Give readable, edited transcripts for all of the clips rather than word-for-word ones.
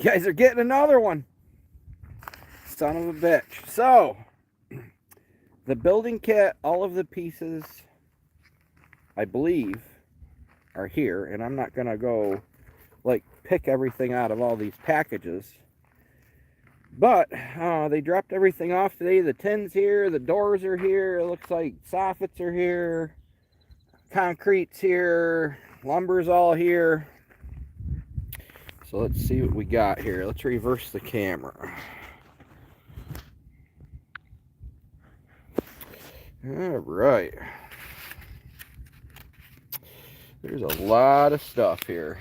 guys are getting another one. Son of a bitch. So, the building kit, all of the pieces, I believe, are here. And I'm not going to go, like, pick everything out of all these packages. But they dropped everything off today. The tin's here. The doors are here. It looks like soffits are here. Concrete's here. Lumber's all here. So let's see what we got here. Let's reverse the camera. All right. There's a lot of stuff here.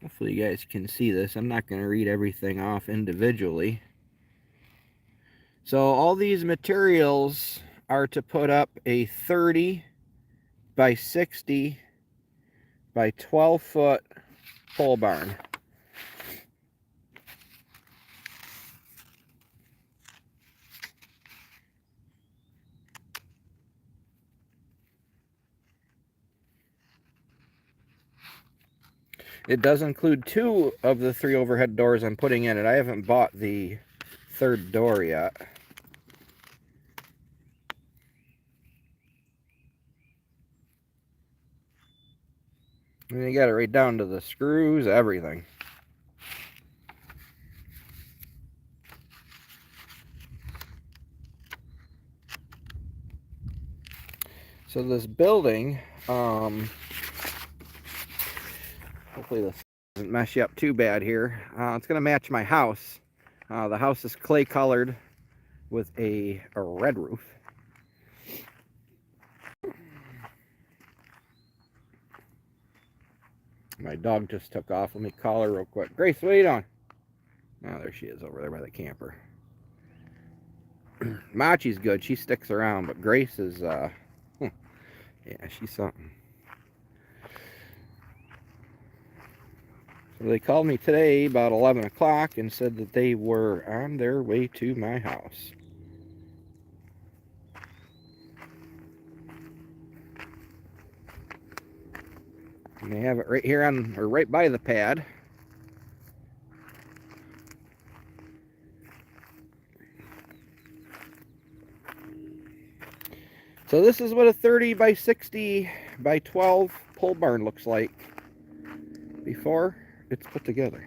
Hopefully you guys can see this. I'm not going to read everything off individually. So all these materials are to put up a 30 by 60 by 12 foot pole barn. It does include 2 of the 3 overhead doors I'm putting in it. I haven't bought the 3rd door yet. And you got it right down to the screws, everything. So this building, hopefully this doesn't mess you up too bad here. It's going to match my house. The house is clay colored with a red roof. My dog just took off. Let me call her real quick. Grace, what are you doing? Oh, there she is over there by the camper. Machi's good. She sticks around, but Grace is, yeah, she's something. So they called me today about 11 o'clock and said that they were on their way to my house. And they have it right here on, or right by the pad. So this is what a 30 by 60 by 12 pole barn looks like before it's put together.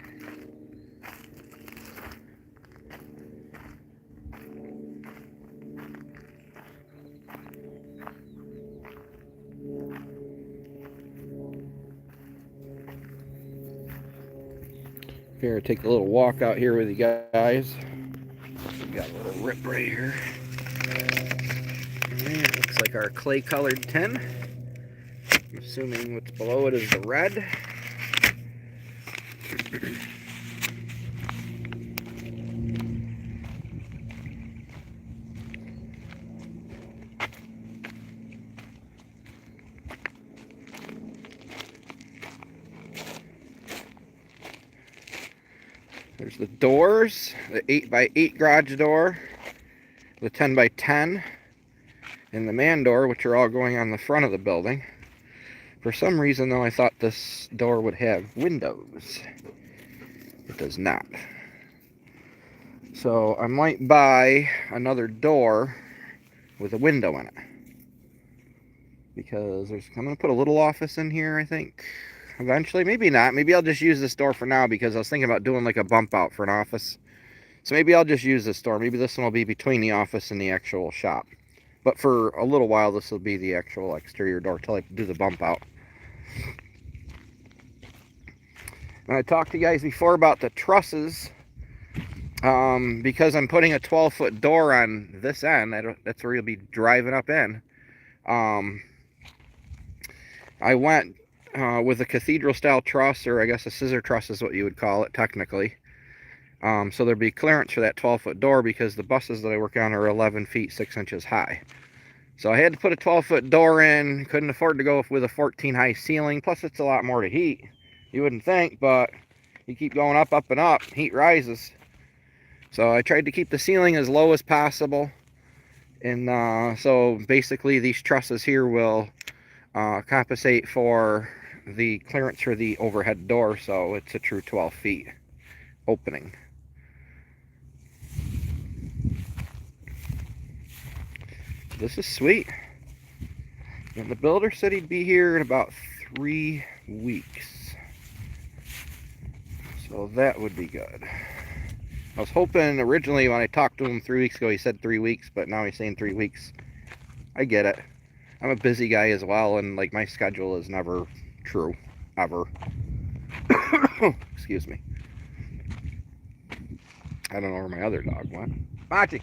Here, take a little walk out here with you guys. We got a little rip right here. And it looks like our clay colored tin. I'm assuming what's below it is the red. There's the doors, the 8 by 8 garage door, the 10 by 10, and the man door, which are all going on the front of the building. For some reason, though, I thought this door would have windows. It does not. So I might buy another door with a window in it. Because I'm going to put a little office in here, I think. Eventually, maybe not. Maybe I'll just use this door for now because I was thinking about doing like a bump out for an office. So maybe I'll just use this door. Maybe this one will be between the office and the actual shop. But for a little while, this will be the actual exterior door until I do the bump out. And I talked to you guys before about the trusses. Because I'm putting a 12-foot door on this end, that's where you'll be driving up in. I went with a cathedral style truss, or I guess a scissor truss is what you would call it technically. So there'd be clearance for that 12-foot door because the buses that I work on are 11 feet 6 inches high. So I had to put a 12-foot door in. Couldn't afford to go with a 14 high ceiling. Plus it's a lot more to heat. You wouldn't think, but you keep going up, up, and up, heat rises. So I tried to keep the ceiling as low as possible. And so basically these trusses here will compensate for the clearance for the overhead door, so it's a true 12 feet. opening. This is sweet. And the builder said he'd be here in about 3 weeks. So that would be good. I was hoping originally when I talked to him 3 weeks ago, he said 3 weeks, but now he's saying 3 weeks. I get it. I'm a busy guy as well, and like my schedule is never true, ever. Excuse me. I don't know where my other dog went. Machi!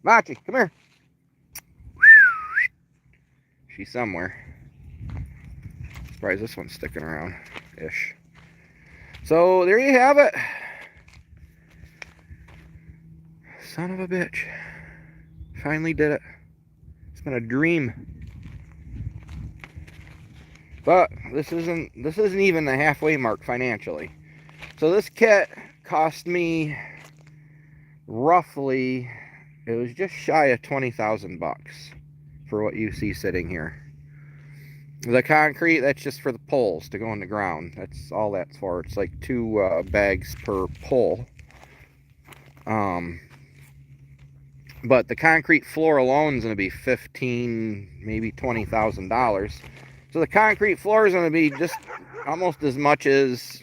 Machi, come here. She's somewhere. Surprised this one's sticking around-ish. So, there you have it. Son of a bitch. Finally did it. It's been a dream. But this isn't even the halfway mark financially. So this kit cost me roughly, it was just shy of 20,000 bucks for what you see sitting here. The concrete, that's just for the poles to go in the ground. That's all that's for. It's like 2 bags per pole. But the concrete floor alone is going to be $15,000, maybe $20,000. So the concrete floor is going to be just almost as much as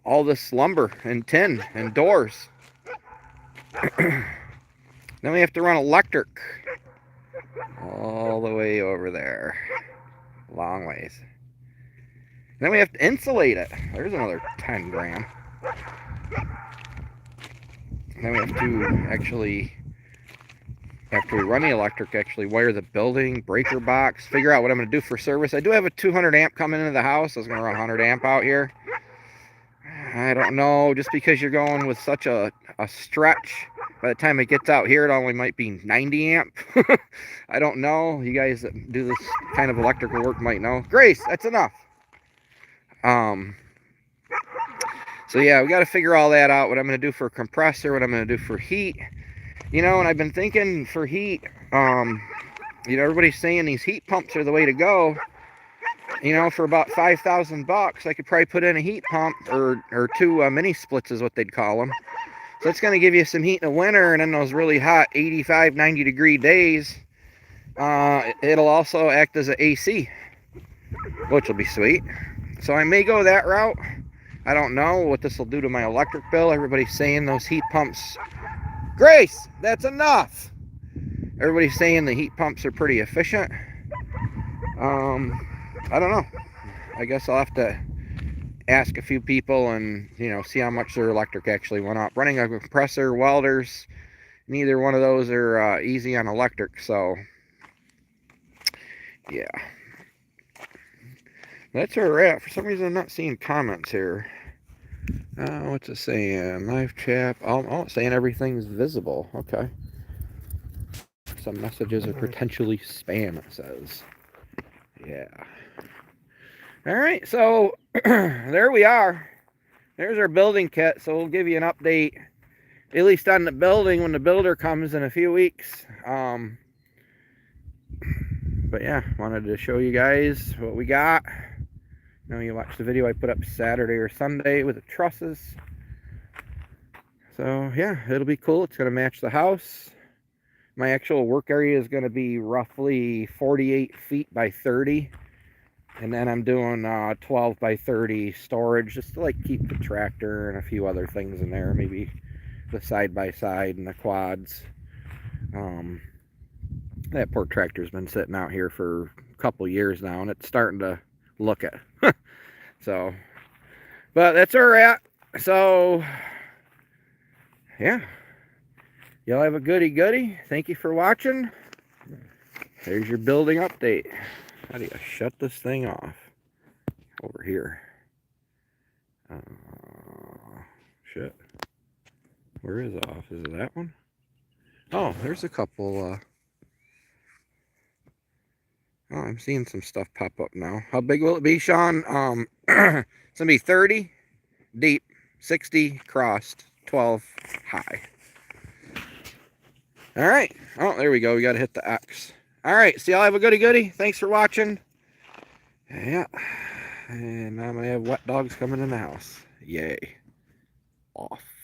all this lumber and tin and doors. Then we have to run electric all the way over there. Long ways. Then we have to insulate it. There's another 10 grand. Then we have to actually, after we run the electric, actually wire the building, breaker box, figure out what I'm going to do for service. I do have a 200 amp coming into the house. I was going to run 100 amp out here. I don't know, just because you're going with such a stretch, by the time it gets out here, it only might be 90 amp. I don't know. You guys that do this kind of electrical work might know. Grace, that's enough. So yeah, we got to figure all that out, what I'm going to do for a compressor, what I'm going to do for heat. You know, and I've been thinking for heat, you know, everybody's saying these heat pumps are the way to go. You know, for about 5,000 bucks, I could probably put in a heat pump or 2 mini splits is what they'd call them. So it's going to give you some heat in the winter, and then those really hot 85, 90 degree days, it'll also act as an AC, which will be sweet. So I may go that route. I don't know what this will do to my electric bill. Everybody's saying those heat pumps, Grace, that's enough. Everybody's saying the heat pumps are pretty efficient. I don't know. I guess I'll have to ask a few people and, you know, see how much their electric actually went up. Running a compressor, welders, neither one of those are easy on electric, so yeah. That's where we're at. For some reason I'm not seeing comments here. What's it saying? Live chat. Oh, it's saying everything's visible. Okay. Some messages are potentially spam, it says. Yeah. Alright, so there we are. There's our building kit, so we'll give you an update, at least on the building, when the builder comes in a few weeks. But yeah, wanted to show you guys what we got. You know, you watched the video I put up Saturday or Sunday with the trusses. So yeah, it'll be cool. It's going to match the house. My actual work area is going to be roughly 48 feet by 30. And then I'm doing 12 by 30 storage, just to like keep the tractor and a few other things in there. Maybe the side-by-side and the quads. That poor tractor's been sitting out here for a couple years now, and it's starting to look at. So, but that's where we're at. So, yeah. Y'all have a goody-goody. Thank you for watching. There's your building update. How do you shut this thing off? Over here. Shit. Where is it off? Is it that one? Oh, there's a couple. Oh, I'm seeing some stuff pop up now. How big will it be, Sean? It's going to be 30 deep, 60 crossed, 12 high. All right. Oh, there we go. We got to hit the X. All right, so y'all have a goody-goody. Thanks for watching. Yeah. And I'm going to have wet dogs coming in the house. Yay. off.